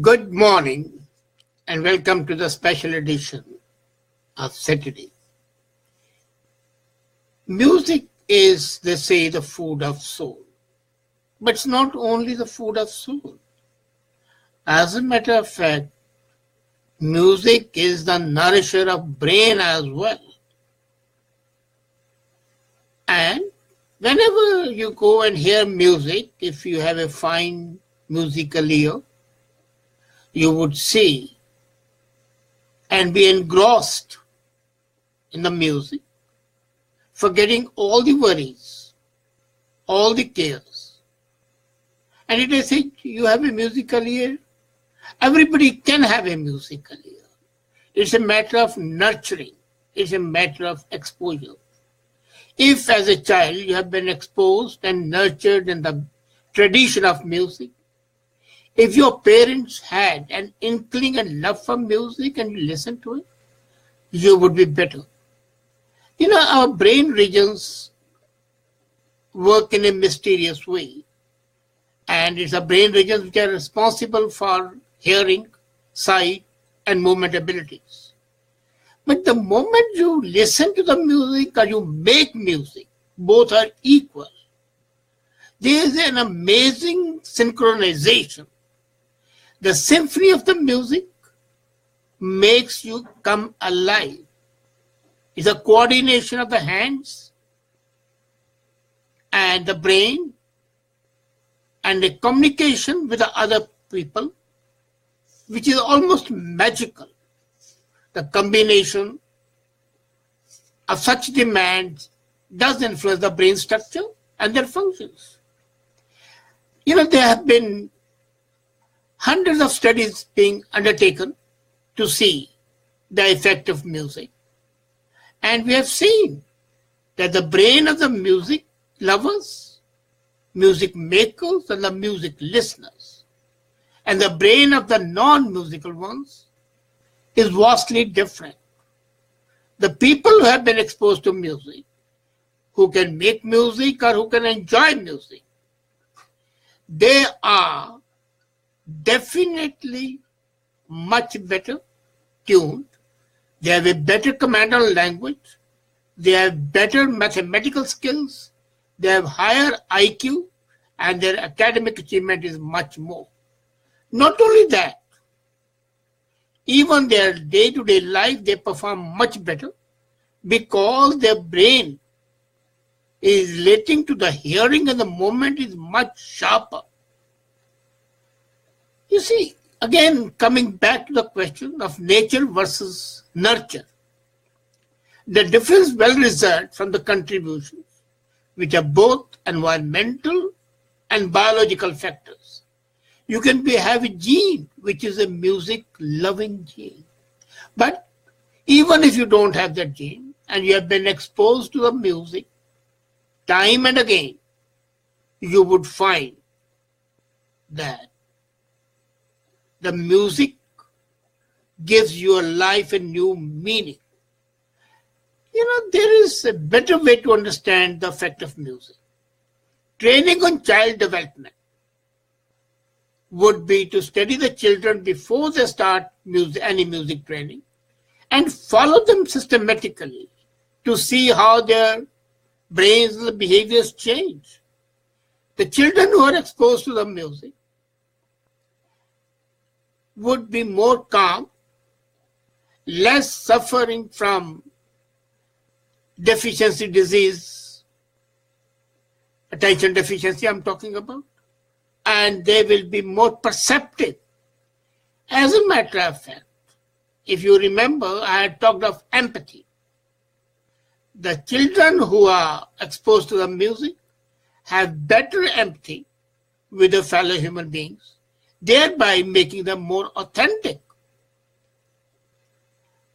Good morning and welcome to the special edition of Saturday. Music is, they say, the food of soul. But it's not only the food of soul. As a matter of fact, music is the nourisher of brain as well. And whenever you go and hear music, if you have a fine musical ear, you would see and be engrossed in the music, forgetting all the worries, all the cares. And it is said you have a musical ear. Everybody can have a musical ear. It's a matter of nurturing. It's a matter of exposure. If as a child you have been exposed and nurtured in the tradition of music, if your parents had an inkling and love for music and you listened to it, you would be better. You know, our brain regions work in a mysterious way. And it's the brain regions which are responsible for hearing, sight, and movement abilities. But the moment you listen to the music or you make music, both are equal. There is an amazing synchronization. The symphony of the music makes you come alive. It's a coordination of the hands and the brain and a communication with the other people, which is almost magical. The combination of such demands does influence the brain structure and their functions. You know, there have been hundreds of studies being undertaken to see the effect of music. And we have seen that the brain of the music lovers, music makers, and the music listeners, and the brain of the non-musical ones is vastly different. The people who have been exposed to music, who can make music or who can enjoy music, they are definitely much better tuned. They have a better command on language. They have better mathematical skills. They have higher IQ, and their academic achievement is much more. Not only that, even their day-to-day life, they perform much better because their brain is relating to the hearing and the moment is much sharper. You see, again, coming back to the question of nature versus nurture, the difference will result from the contributions, which are both environmental and biological factors. You can have a gene, which is a music-loving gene. But even if you don't have that gene, and you have been exposed to the music time and again, you would find that the music gives your life a new meaning. You know, there is a better way to understand the effect of music. Training on child development would be to study the children before they start any music training and follow them systematically to see how their brains and behaviors change. The children who are exposed to the music would be more calm, less suffering from deficiency disease, attention deficiency I'm talking about, and they will be more perceptive. As a matter of fact, if you remember, I had talked of empathy. The children who are exposed to the music have better empathy with their fellow human beings, thereby making them more authentic.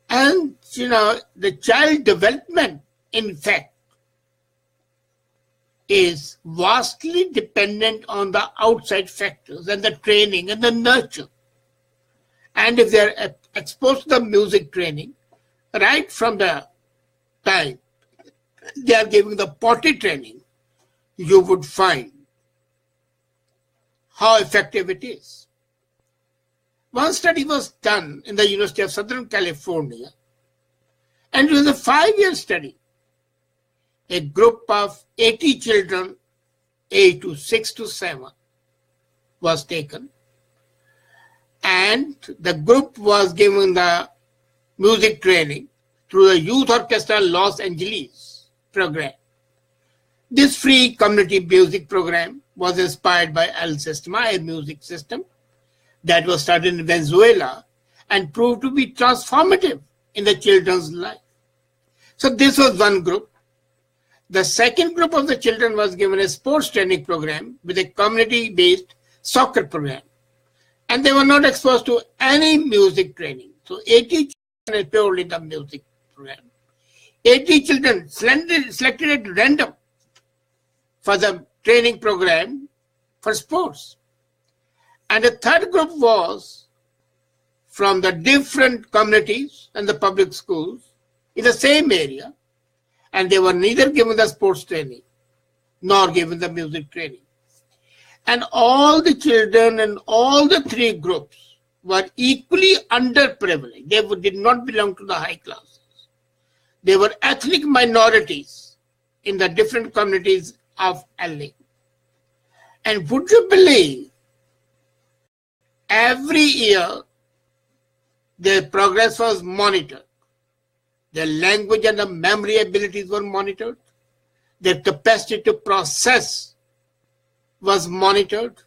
And, you know, the child development, in fact, is vastly dependent on the outside factors and the training and the nurture. And if they're exposed to the music training, right from the time they are giving the potty training, you would find how effective it is. one study was done in the University of Southern California, and it was a 5-year study. A group of 80 children aged to 6 to 7 was taken, and the group was given the music training through the Youth Orchestra Los Angeles program. This free community music program was inspired by El Sistema, a music system that was started in Venezuela and proved to be transformative in the children's life. So this was one group. The second group of the children was given a sports training program with a community-based soccer program. And they were not exposed to any music training. So 80 children enrolled in the music program. 80 children selected at random for the training program for sports. And the third group was from the different communities and the public schools in the same area, and they were neither given the sports training nor given the music training. And all the children in all the three groups were equally underprivileged. They did not belong to the high classes. They were ethnic minorities in the different communities of LA. And would you believe, every year their progress was monitored. Their language and the memory abilities were monitored. Their capacity to process was monitored.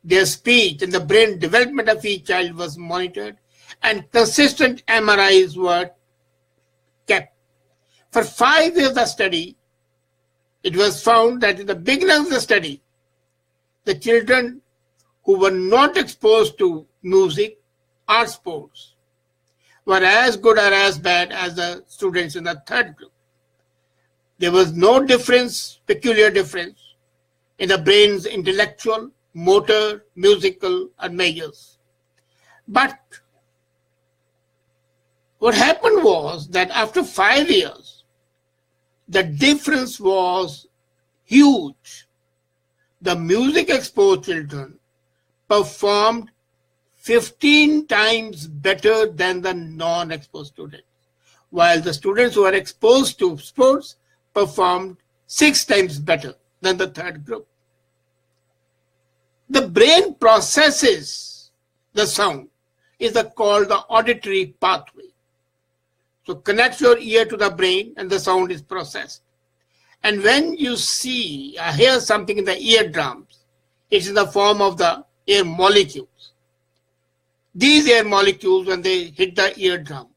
Their speech and the brain development of each child was monitored. And consistent MRIs were kept. For 5 years of study, it was found that in the beginning of the study, the children who were not exposed to music or sports were as good or as bad as the students in the third group. There was no difference, peculiar difference, in the brain's intellectual, motor, musical, and measures. But what happened was that after 5 years, the difference was huge. The music exposed children performed 15 times better than the non-exposed students, while the students who were exposed to sports performed 6 times better than the third group. The brain processes the sound is called the auditory pathway. So connects your ear to the brain and the sound is processed. And when you see or hear something in the eardrums, it's in the form of the air molecules. These air molecules, when they hit the eardrum,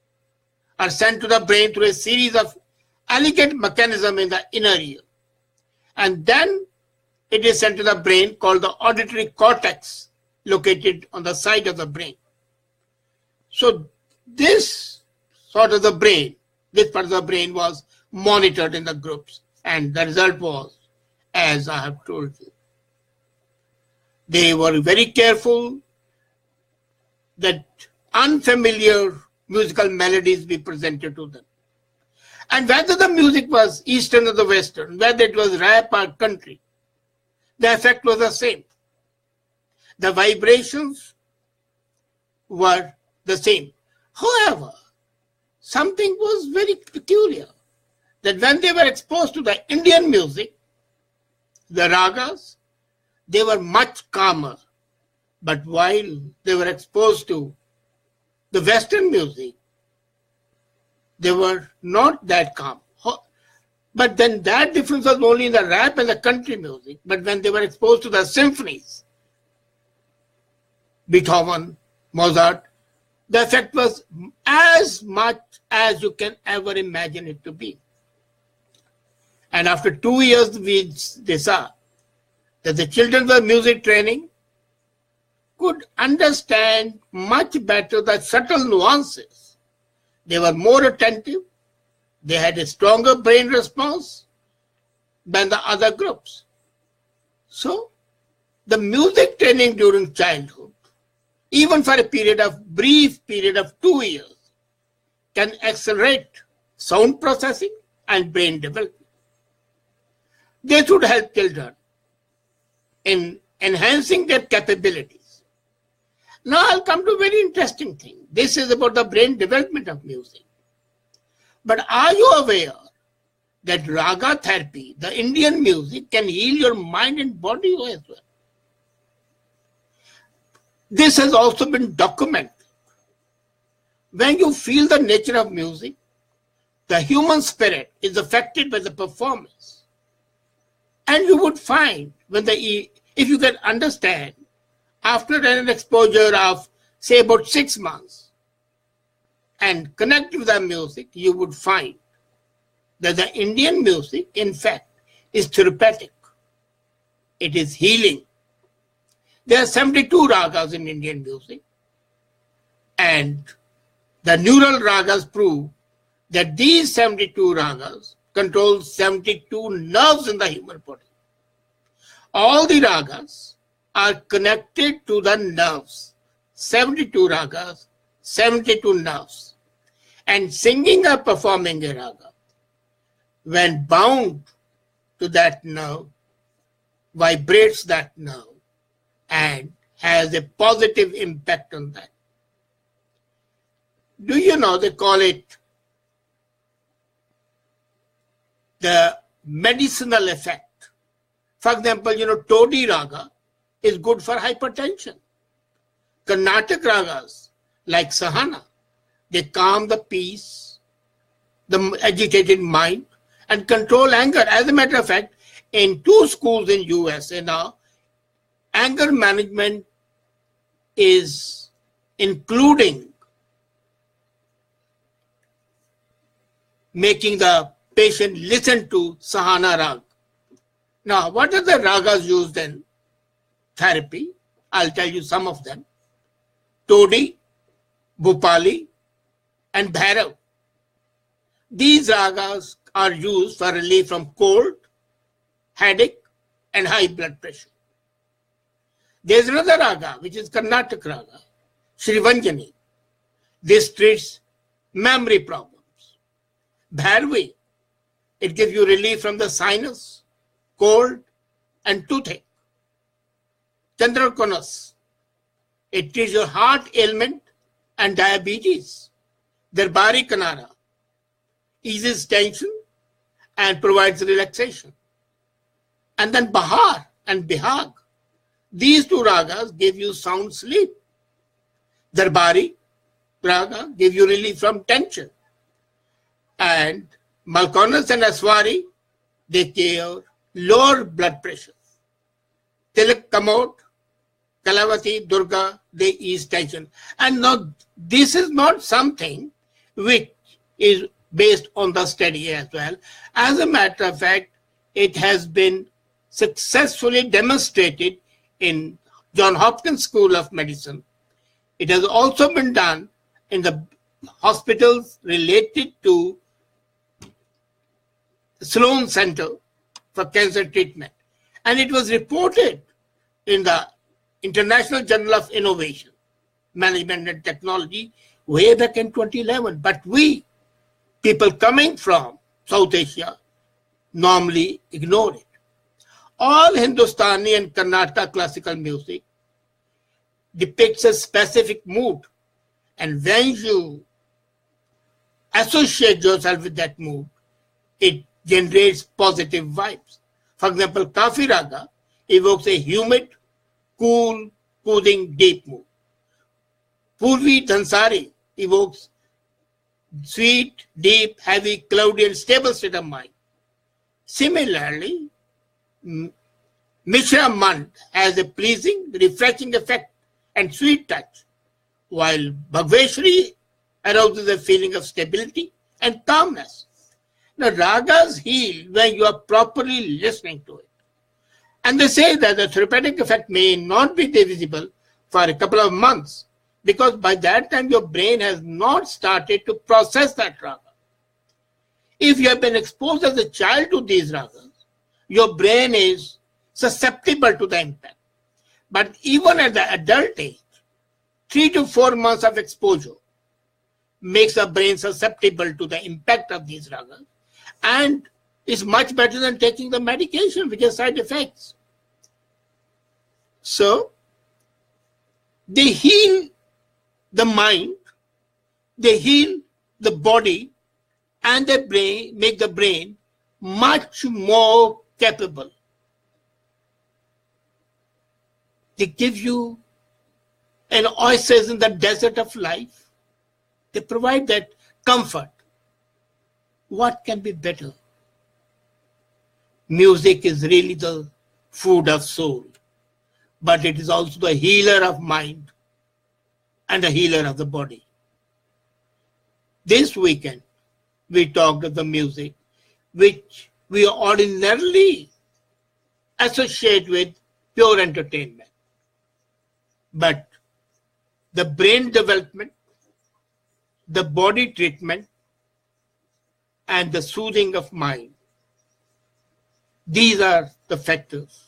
are sent to the brain through a series of elegant mechanisms in the inner ear. And then it is sent to the brain called the auditory cortex, located on the side of the brain. So this sort of the brain, this part of the brain was monitored in the groups. And the result was, as I have told you, they were very careful that unfamiliar musical melodies be presented to them. And whether the music was Eastern or the Western, whether it was rap or country, the effect was the same. The vibrations were the same. However, something was very peculiar, that when they were exposed to the Indian music, the ragas, they were much calmer. But while they were exposed to the Western music, they were not that calm. But then that difference was only in the rap and the country music. But when they were exposed to the symphonies, Beethoven, Mozart, the effect was as much as you can ever imagine it to be. And after 2 years, they saw that the children were music training could understand much better the subtle nuances. They were more attentive. They had a stronger brain response than the other groups. So the music training during childhood, even for a brief period of 2 years, can accelerate sound processing and brain development. They should help children in enhancing their capabilities Now I'll come to a very interesting thing. This is about the brain development of music. But are you aware that raga therapy, the Indian music, can heal your mind and body as well? This has also been documented. When you feel the nature of music, the human spirit is affected by the performance. And you would find, if you can understand, after an exposure of, say, about 6 months, and connect with the music, you would find that the Indian music, in fact, is therapeutic. It is healing. There are 72 ragas in Indian music, and the neural ragas prove that these 72 ragas control 72 nerves in the human body. All the ragas are connected to the nerves. 72 ragas, 72 nerves. And singing or performing a raga, when bound to that nerve, vibrates that nerve and has a positive impact on that. Do you know they call it the medicinal effect? For example, Todi raga is good for hypertension. Carnatic ragas like Sahana, they calm the peace, the agitated mind, and control anger. As a matter of fact, in 2 schools in USA now, anger management is including making the patient listen to Sahana rag. Now, what are the ragas used in therapy? I'll tell you some of them. Todi, Bhupali, and Bhairav. These ragas are used for relief from cold, headache, and high blood pressure. There's another raga, which is Carnatic raga, Shrivanjani. This treats memory problems. Bhairavi, it gives you relief from the sinus, cold, and toothache. Chandrakonas, it treats your heart ailment and diabetes. Darbari Kanara eases tension and provides relaxation. And then Bahar and Bihag, these 2 ragas give you sound sleep. Darbari raga give you relief from tension. And Malkonas and Aswari, they cure lower blood pressure. Tilak Kamot, Kalavati, Durga, they ease tension. And now this is not something which is based on the study as well. As a matter of fact, it has been successfully demonstrated in Johns Hopkins School of Medicine. It has also been done in the hospitals related to Sloan Center for Cancer Treatment. And it was reported in the International Journal of Innovation, Management and Technology way back in 2011. But we, people coming from South Asia, normally ignore it. All Hindustani and Karnataka classical music depicts a specific mood. And when you associate yourself with that mood, it generates positive vibes. For example, Kafi Raga evokes a humid, cool, soothing, deep mood. Purvi Dhansari evokes sweet, deep, heavy, cloudy, and stable state of mind. Similarly, Mishra Mand has a pleasing, refreshing effect and sweet touch, while Bhagveshwari arouses a feeling of stability and calmness. Now, ragas heal when you are properly listening to it. And they say that the therapeutic effect may not be visible for a couple of months, because by that time your brain has not started to process that raga. If you have been exposed as a child to these ragas, your brain is susceptible to the impact. But even at the adult age, 3 to 4 months of exposure makes the brain susceptible to the impact of these ragas, and is much better than taking the medication, which has side effects. So, They heal the mind, they heal the body, and they make the brain much more capable. They give you an oasis in the desert of life. They provide that comfort. What can be better? Music is really the food of soul, but it is also the healer of mind and the healer of the body. This weekend, we talked of the music which we ordinarily associate with pure entertainment. But the brain development, the body treatment, and the soothing of mind, these are the factors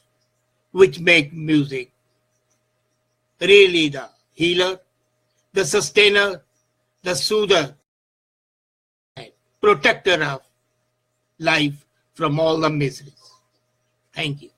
which make music really the healer, the sustainer, the soother, and protector of life from all the miseries. Thank you.